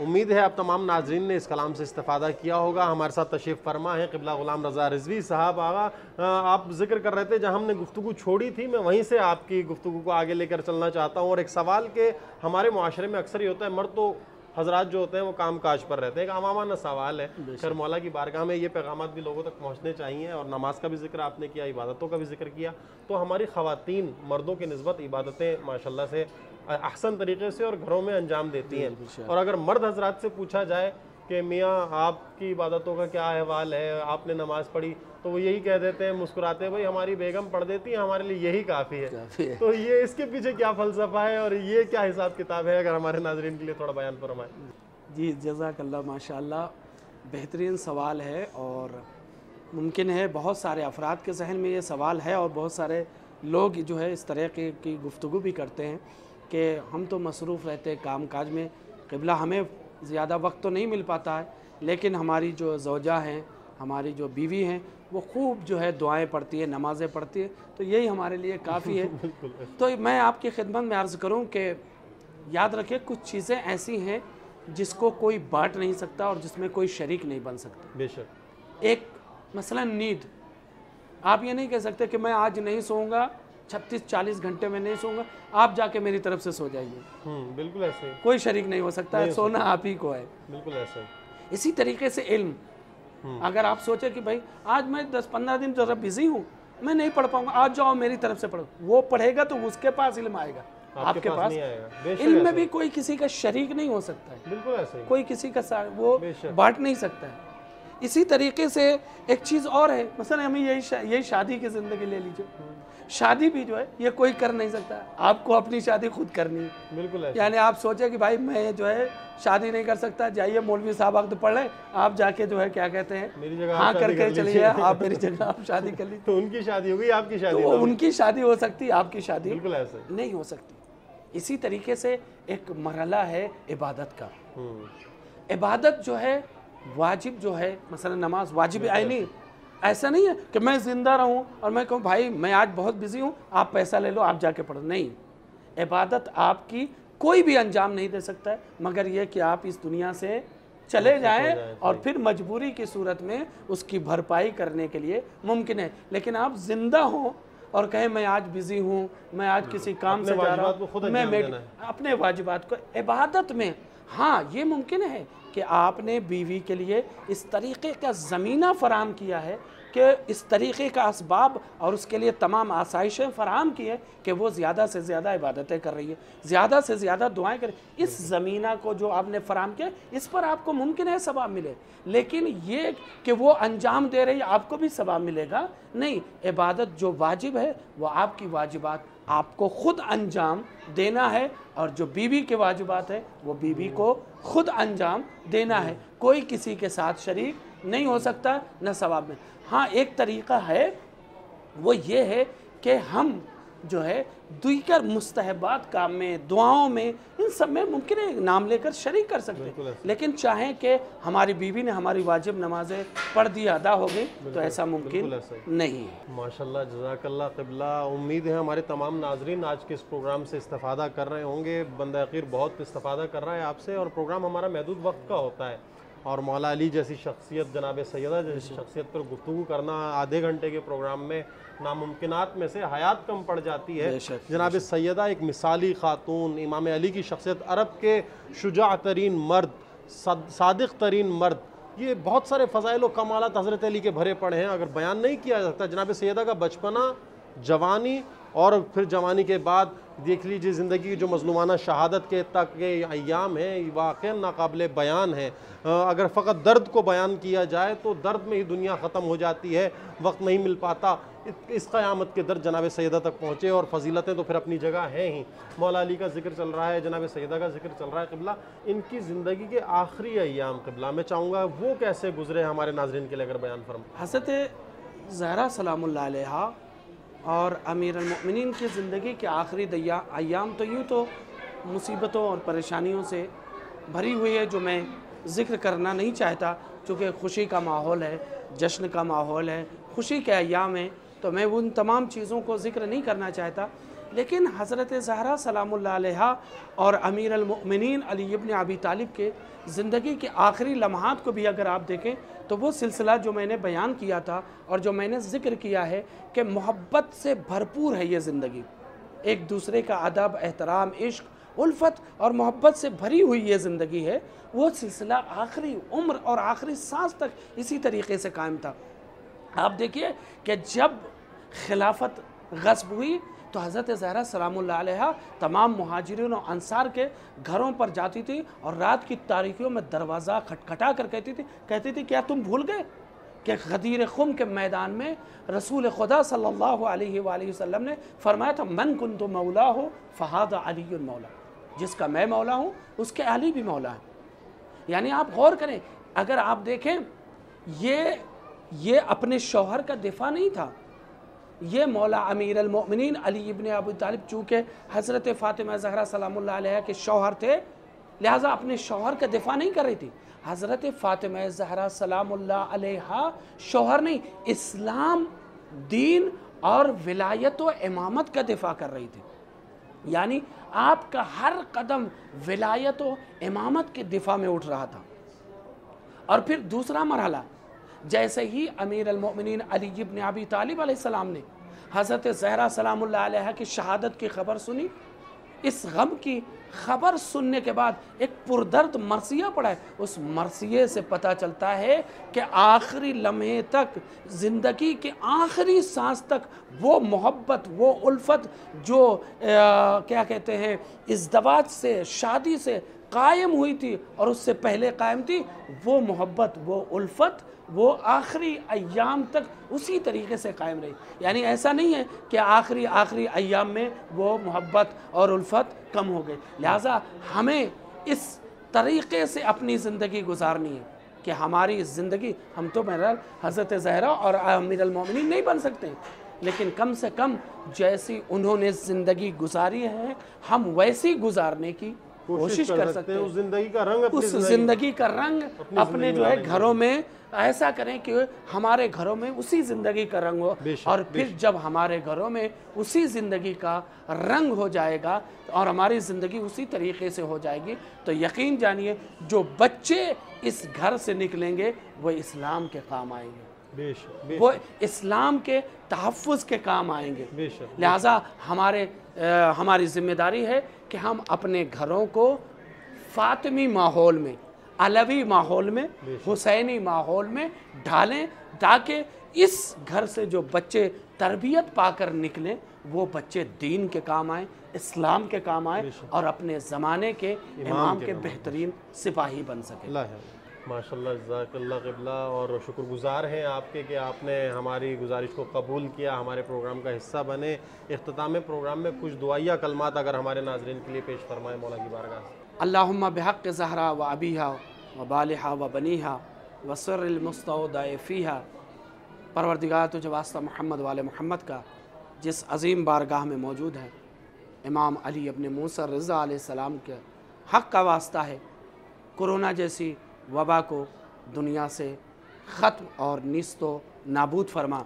امید ہے اب تمام ناظرین نے اس کلام سے استفادہ کیا ہوگا۔ ہمارے ساتھ تشریف فرما ہے قبلہ غلام رضا رضوی صاحب۔ آغا آپ ذکر کر رہے تھے جہاں ہم نے گفتگو چھوڑی تھی، میں وہیں سے آپ کی گفتگو کو آگے لے کر چلنا چاہتا ہوں، اور ایک سوال کہ ہمارے معاشرے میں اکثر یہ ہوتا ہے مرد تو حضرات جو ہوتے ہیں وہ کام کاج پر رہتے ہیں، ایک عامانہ سوال ہے، خیر مولا کی بارگاہ میں یہ پیغامات بھی لوگوں تک پہنچنے چاہیے، اور نماز کا بھی ذکر آپ نے کیا، عبادتوں کا بھی ذکر کیا، تو ہماری خواتین مردوں کی نسبت عبادتیں ماشاءاللہ سے احسن طریقے سے اور گھروں میں انجام دیتی ہیں، اور اگر مرد حضرات سے پوچھا جائے کہ میاں آپ کی عبادتوں کا کیا احوال ہے، آپ نے نماز پڑھی، تو وہ یہی کہہ دیتے ہیں مسکراتے، بھائی ہماری بیگم پڑھ دیتی ہے، ہمارے لیے یہی کافی ہے۔ تو یہ اس کے پیچھے کیا فلسفہ ہے اور یہ کیا حساب کتاب ہے، اگر ہمارے ناظرین کے لیے تھوڑا بیان فرمائیں۔ جی جزاک اللہ، ماشاءاللہ بہترین سوال ہے، اور ممکن ہے بہت سارے افراد کے ذہن میں یہ سوال ہے، اور بہت سارے لوگ جو ہے اس طرح کی گفتگو بھی کرتے ہیں کہ ہم تو مصروف رہتے ہیں کام کاج میں، قبلہ ہمیں زیادہ وقت تو نہیں مل پاتا ہے، لیکن ہماری جو زوجہ ہیں، ہماری جو بیوی ہیں، وہ خوب جو ہے دعائیں پڑھتی ہے، نمازیں پڑھتی ہے، تو یہی ہمارے لیے کافی ہے۔ تو میں آپ کی خدمت میں عرض کروں کہ یاد رکھیں کچھ چیزیں ایسی ہیں جس کو کوئی بانٹ نہیں سکتا اور جس میں کوئی شریک نہیں بن سکتا۔ بے شک۔ ایک مثلا نیند، آپ یہ نہیں کہہ سکتے کہ میں آج نہیں سوؤں گا، 36-40 گھنٹے میں نہیں سوؤں گا، آپ جا کے میری طرف سے سو جائیے، بالکل ایسے ہی، کوئی شریک نہیں ہو سکتا ہے، سونا آپ ہی کو ہے۔ بالکل ایسے ہی۔ اسی طریقے سے علم، اگر آپ سوچیں کہ بھائی آج میں 10-15 دن ذرا بزی ہوں، میں نہیں پڑھ پاؤں گا، آج جاؤ میری طرف سے پڑھو، وہ پڑھے گا تو اس کے پاس علم آئے گا، آپ کے پاس نہیں آئے گا۔ علم میں بھی کوئی کسی کا شریک نہیں ہو سکتا ہے، بالکل ایسے ہی، کوئی کسی کا وہ بانٹ نہیں سکتا ہے۔ اسی طریقے سے ایک چیز اور ہے، مثلا ہمیں یہی شادی کی زندگی لے لیجئے، شادی بھی جو ہے یہ کوئی کر نہیں سکتا، آپ کو اپنی شادی خود کرنی ہے۔ بالکل ایسے، یعنی آپ سوچیں کہ بھائی میں جو ہے شادی نہیں کر سکتا، جائیے مولوی صاحب وقت پڑھ لیں، آپ جا کے جو ہے کیا کہتے ہیں میری جگہ ہاں کر کے چلیے، آپ میری جگہ آپ شادی کر لیجیے، تو ان کی شادی ہوگی، آپ کی شادی تو ان کی شادی ہو سکتی، آپ کی شادی بالکل ایسے نہیں ہو سکتی۔ اسی طریقے سے ایک مرحلہ ہے عبادت کا، عبادت جو ہے واجب جو ہے، مثلا نماز واجب عینی، ایسا نہیں ہے کہ میں زندہ رہوں اور میں کہوں بھائی میں آج بہت بزی ہوں، آپ پیسہ لے لو، آپ جا کے پڑھو، نہیں، عبادت آپ کی کوئی بھی انجام نہیں دے سکتا ہے مگر یہ کہ آپ اس دنیا سے چلے جائیں، اور پھر مجبوری کی صورت میں اس کی بھرپائی کرنے کے لیے ممکن ہے، لیکن آپ زندہ ہوں اور کہیں میں آج بزی ہوں، میں آج کسی کام سے جا رہا ہوں، میں اپنے واجبات کو، عبادت میں ہاں یہ ممکن ہے کہ آپ نے بیوی کے لیے اس طریقے کا زمینہ فراہم کیا ہے، کہ اس طریقے کا اسباب اور اس کے لیے تمام آسائشیں فراہم کی ہے کہ وہ زیادہ سے زیادہ عبادتیں کر رہی ہے، زیادہ سے زیادہ دعائیں کریں، اس زمینہ کو جو آپ نے فراہم کیا اس پر آپ کو ممکن ہے ثواب ملے، لیکن یہ کہ وہ انجام دے رہی ہے آپ کو بھی ثواب ملے گا نہیں، عبادت جو واجب ہے وہ آپ کی واجبات آپ کو خود انجام دینا ہے، اور جو بیوی کے واجبات ہے وہ بیوی کو خود انجام دینا ہے، کوئی کسی کے ساتھ شریک نہیں ہو سکتا نہ ثواب میں۔ ہاں ایک طریقہ ہے وہ یہ ہے کہ ہم جو ہے دیگر مستحبات کام میں، دعاؤں میں، ان سب میں ممکن ہے نام لے کر شریک کر سکتے ہیں، لیکن چاہیں کہ ہماری بیوی نے ہماری واجب نمازیں پڑھ دی ادا ہو گئی تو ایسا ممکن نہیں ہے۔ ماشاءاللہ، جزاک اللہ قبلہ۔ امید ہے ہمارے تمام ناظرین آج کے اس پروگرام سے استفادہ کر رہے ہوں گے، بندہ اخیر بہت استفادہ کر رہا ہے آپ سے، اور پروگرام ہمارا محدود وقت کا ہوتا ہے، اور مولا علی جیسی شخصیت، جناب سیدہ جیسی شخصیت پر گفتگو کرنا آدھے گھنٹے کے پروگرام میں ناممکنات میں سے حیات کم پڑ جاتی ہے۔ جناب سیدہ ایک مثالی خاتون، امام علی کی شخصیت، عرب کے شجاع ترین مرد، صادق ترین مرد، یہ بہت سارے فضائل و کمالات حضرت علی کے بھرے پڑے ہیں، اگر بیان نہیں کیا جاتا۔ جناب سیدہ کا بچپنا، جوانی اور پھر جوانی کے بعد دیکھ لیجئے زندگی کی جو مظلومانہ شہادت کے تک کے ایام ہیں، واقعا ناقابل بیان ہیں۔ اگر فقط درد کو بیان کیا جائے تو درد میں ہی دنیا ختم ہو جاتی ہے، وقت نہیں مل پاتا۔ اس قیامت کے درد جناب سیدہ تک پہنچے، اور فضیلتیں تو پھر اپنی جگہ ہیں ہی۔ مولا علی کا ذکر چل رہا ہے، جناب سیدہ کا ذکر چل رہا ہے قبلہ، ان کی زندگی کے آخری ایام قبلہ میں چاہوں گا وہ کیسے گزرے ہمارے ناظرین کے لیے اگر بیان فرمائیں۔ حضرت زہرا سلام اللہ علیہا اور امیر المؤمنین کی زندگی کے آخری ایام تو یوں تو مصیبتوں اور پریشانیوں سے بھری ہوئی ہے، جو میں ذکر کرنا نہیں چاہتا، چونکہ خوشی کا ماحول ہے، جشن کا ماحول ہے، خوشی کے ایام ہیں، تو میں ان تمام چیزوں کو ذکر نہیں کرنا چاہتا، لیکن حضرت زہرا سلام اللہ علیہا اور امیر المؤمنین علی ابن ابی طالب کے زندگی کے آخری لمحات کو بھی اگر آپ دیکھیں تو وہ سلسلہ جو میں نے بیان کیا تھا اور جو میں نے ذکر کیا ہے کہ محبت سے بھرپور ہے یہ زندگی، ایک دوسرے کا ادب، احترام، عشق، الفت اور محبت سے بھری ہوئی یہ زندگی ہے، وہ سلسلہ آخری عمر اور آخری سانس تک اسی طریقے سے قائم تھا۔ آپ دیکھیے کہ جب خلافت غصب ہوئی تو حضرت زہرا سلام اللہ علیہا تمام مہاجرین و انصار کے گھروں پر جاتی تھی اور رات کی تاریکیوں میں دروازہ کھٹکھٹا کر کہتی تھی کیا تم بھول گئے کہ غدیر خم کے میدان میں رسول خدا صلی اللہ علیہ وآلہ وسلم نے فرمایا تھا من کنت مولا ہو فہذا علی مولا، جس کا میں مولا ہوں اس کے علی بھی مولا ہے۔ یعنی آپ غور کریں، اگر آپ دیکھیں یہ اپنے شوہر کا دفاع نہیں تھا، یہ مولا امیر المؤمنین علی ابن ابی طالب چونکہ حضرت فاطمہ زہرا سلام اللہ علیہ کے شوہر تھے لہٰذا اپنے شوہر کا دفاع نہیں کر رہی تھی۔ حضرت فاطمہ زہرا سلام اللہ علیہ شوہر نہیں، اسلام، دین اور ولایت و امامت کا دفاع کر رہی تھی، یعنی آپ کا ہر قدم ولایت و امامت کے دفاع میں اٹھ رہا تھا۔ اور پھر دوسرا مرحلہ، جیسے ہی امیر المؤمنین علی ابن ابی طالب علیہ السلام نے حضرت زہرا سلام اللہ علیہ کی شہادت کی خبر سنی، اس غم کی خبر سننے کے بعد ایک پردرد مرثیہ پڑھا ہے، اس مرثیے سے پتہ چلتا ہے کہ آخری لمحے تک، زندگی کے آخری سانس تک وہ محبت، وہ الفت جو کیا کہتے ہیں ازدواج سے، شادی سے قائم ہوئی تھی اور اس سے پہلے قائم تھی، وہ محبت، وہ الفت، وہ آخری ایام تک اسی طریقے سے قائم رہی۔ یعنی ایسا نہیں ہے کہ آخری ایام میں وہ محبت اور الفت کم ہو گئی۔ لہٰذا ہمیں اس طریقے سے اپنی زندگی گزارنی ہے کہ ہماری زندگی، ہم تو بہرحال حضرت زہرا اور امیر المومنین نہیں بن سکتے، لیکن کم سے کم جیسی انہوں نے زندگی گزاری ہے ہم ویسی گزارنے کی کوشش کر سکتے ہیں۔ اس زندگی کا رنگ، اس زندگی کا رنگ اپنے جو ہے گھروں میں ایسا کریں کہ ہمارے گھروں میں اسی زندگی کا رنگ ہو، اور پھر جب ہمارے گھروں میں اسی زندگی کا رنگ ہو جائے گا اور ہماری زندگی اسی طریقے سے ہو جائے گی تو یقین جانیے جو بچے اس گھر سے نکلیں گے وہ اسلام کے کام آئیں گے، وہ اسلام کے تحفظ کے کام آئیں گے۔ لہٰذا ہماری ذمہ داری ہے کہ ہم اپنے گھروں کو فاطمی ماحول میں، علوی ماحول میں، حسینی ماحول میں ڈھالیں تاکہ اس گھر سے جو بچے تربیت پا کر نکلیں وہ بچے دین کے کام آئیں، اسلام کے کام آئیں اور اپنے زمانے کے امام کے بہترین سپاہی بن سکیں۔ ماشاءاللہ، جزاک اللہ قبلہ، اور شکر گزار ہیں آپ کے کہ آپ نے ہماری گزارش کو قبول کیا، ہمارے پروگرام کا حصہ بنے۔ اختتام پروگرام میں کچھ دعائیہ کلمات اگر ہمارے ناظرین کے لیے پیش فرمائیں مولا کی بارگاہ سے۔ اللہم بحق زہرا و ابیہا و بالہا و بنیہا و سر المستودع فیہا، پروردگار تجھے واسطہ محمد والے محمد کا جس عظیم بارگاہ میں موجود ہے، امام علی ابن موسیٰ رضا علیہ السلام کے حق کا واسطہ ہے، کرونا جیسی وبا کو دنیا سے ختم اور نیست و نابود فرما۔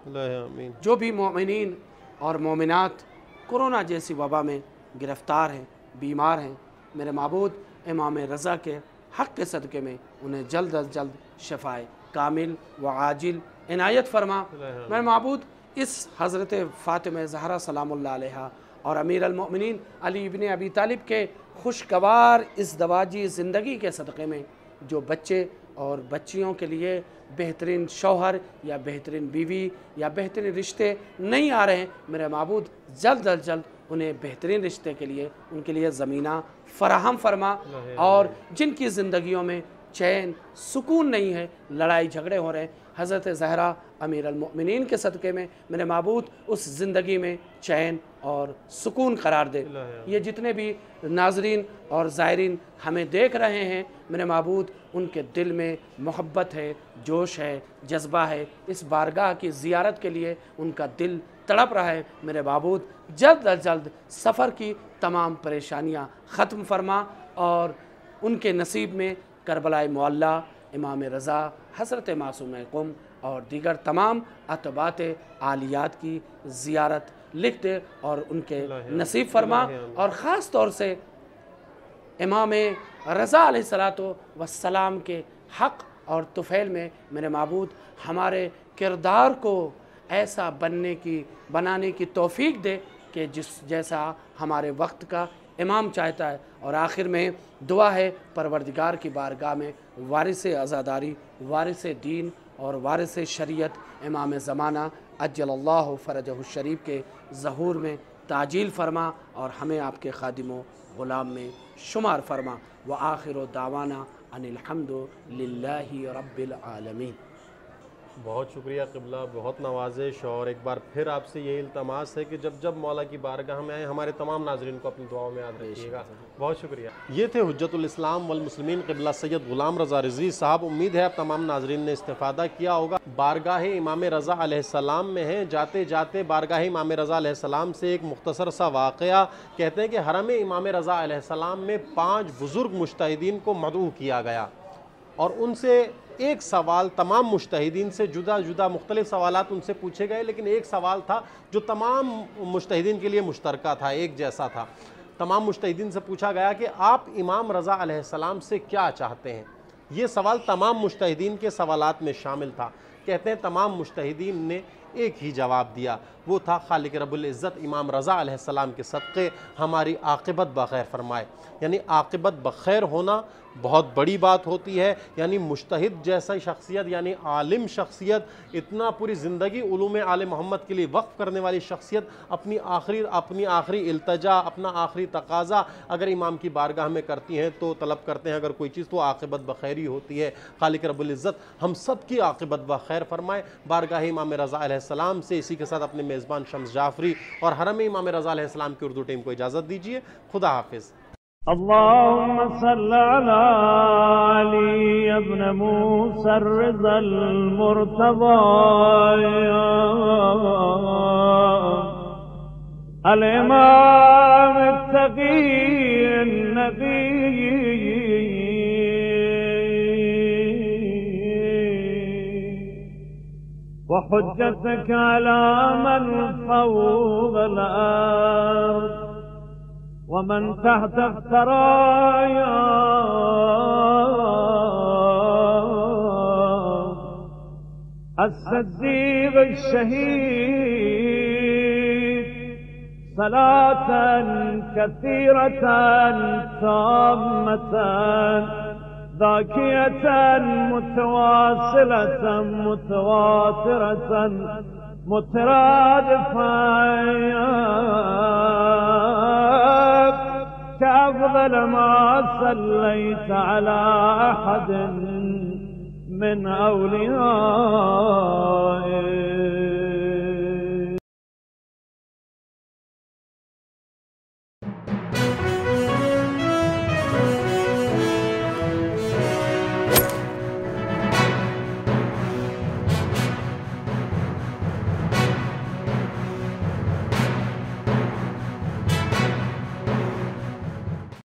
جو بھی مومنین اور مومنات کرونا جیسی وبا میں گرفتار ہیں، بیمار ہیں، میرے معبود امام رضا کے حق کے صدقے میں انہیں جلد از جلد شفائے کامل و عاجل عنایت فرما۔ میرے معبود اس حضرت فاطمہ زہرا سلام اللہ علیہ اور امیر المؤمنین علی ابن ابی طالب کے خوشگوار ازدواجی زندگی کے صدقے میں جو بچے اور بچیوں کے لیے بہترین شوہر یا بہترین بیوی یا بہترین رشتے نہیں آ رہے ہیں، میرے معبود جلد از جلد انہیں بہترین رشتے کے لیے ان کے لیے زمینہ فراہم فرما، اور جن کی زندگیوں میں چین سکون نہیں ہے، لڑائی جھگڑے ہو رہے ہیں، حضرت زہرا امیر المؤمنین کے صدقے میں میرے معبود اس زندگی میں چین اور سکون قرار دے۔ یہ جتنے بھی ناظرین اور زائرین ہمیں دیکھ رہے ہیں میرے معبود ان کے دل میں محبت ہے، جوش ہے، جذبہ ہے، اس بارگاہ کی زیارت کے لیے ان کا دل تڑپ رہا ہے، میرے معبود جلد از جلد سفر کی تمام پریشانیاں ختم فرما اور ان کے نصیب میں کربلا معلیٰ، امام رضا، حضرت معصوم قم اور دیگر تمام اتباعِ عالیات کی زیارت لکھ دے اور ان کے نصیب فرما، اور خاص طور سے امام رضا علیہ السلام کے حق اور طفیل میں میرے معبود ہمارے کردار کو ایسا بنانے کی توفیق دے کہ جیسا ہمارے وقت کا امام چاہتا ہے۔ اور آخر میں دعا ہے پروردگار کی بارگاہ میں وارث عزاداری، وارث دین اور وارث شریعت امام زمانہ عجل اللہ فرجہ الشریف کے ظہور میں تعجیل فرما اور ہمیں آپ کے خادم و غلام میں شمار فرما۔ وآخر دعوانا ان الحمد للہ رب العالمین۔ بہت شکریہ قبلہ، بہت نوازش، اور ایک بار پھر آپ سے یہ التماس ہے کہ جب جب مولا کی بارگاہ میں آئیں ہمارے تمام ناظرین کو اپنی دعاؤں میں یاد رکھیے گا۔ بہت شکریہ۔ یہ تھے حجت الاسلام والمسلمین قبلہ سید غلام رضا رضوی صاحب۔ امید ہے اب تمام ناظرین نے استفادہ کیا ہوگا۔ بارگاہ امام رضا علیہ السلام میں ہیں، جاتے جاتے بارگاہ امام رضا علیہ السلام سے ایک مختصر سا واقعہ کہتے ہیں کہ حرم امام رضا علیہ السلام میں 5 بزرگ مجتہدین کو مدعو کیا گیا، اور ان سے ایک سوال، تمام مجتہدین سے جدا جدا مختلف سوالات ان سے پوچھے گئے، لیکن ایک سوال تھا جو تمام مجتہدین کے لیے مشترکہ تھا، ایک جیسا تھا۔ تمام مجتہدین سے پوچھا گیا کہ آپ امام رضا علیہ السلام سے کیا چاہتے ہیں؟ یہ سوال تمام مجتہدین کے سوالات میں شامل تھا۔ کہتے ہیں تمام مجتہدین نے ایک ہی جواب دیا، وہ تھا خالق رب العزت امام رضا علیہ السلام کے صدقے ہماری عاقبت بخیر فرمائے۔ یعنی عاقبت بخیر ہونا بہت بڑی بات ہوتی ہے، یعنی مجتہد جیسا شخصیت، یعنی عالم شخصیت، اتنا پوری زندگی علوم آل محمد کے لیے وقف کرنے والی شخصیت، اپنی آخری التجا، اپنا آخری تقاضا اگر امام کی بارگاہ میں کرتی ہیں تو طلب کرتے ہیں اگر کوئی چیز تو عاقبت بخیری ہوتی ہے۔ خالق رب العزت ہم سب کی عاقبت بخیر فرمائے۔ بارگاہ امام رضا علیہ السلام سے اسی کے ساتھ اپنے میزبان شمس جعفری اور حرم امام رضا علیہ السلام کی اردو ٹیم کو اجازت دیجیے۔ خدا حافظ۔ اللهم صل على علي ابن موسى الرضا المرتضى الإمام التقي النبي وحجتك على من فوق الأرض ومن تحت الثرايا الصديق الشهيد صلاة كثيرة تامة ذاكية متواصلة متواترة مترادفة كأفضل ما صليت على أحد من أوليائك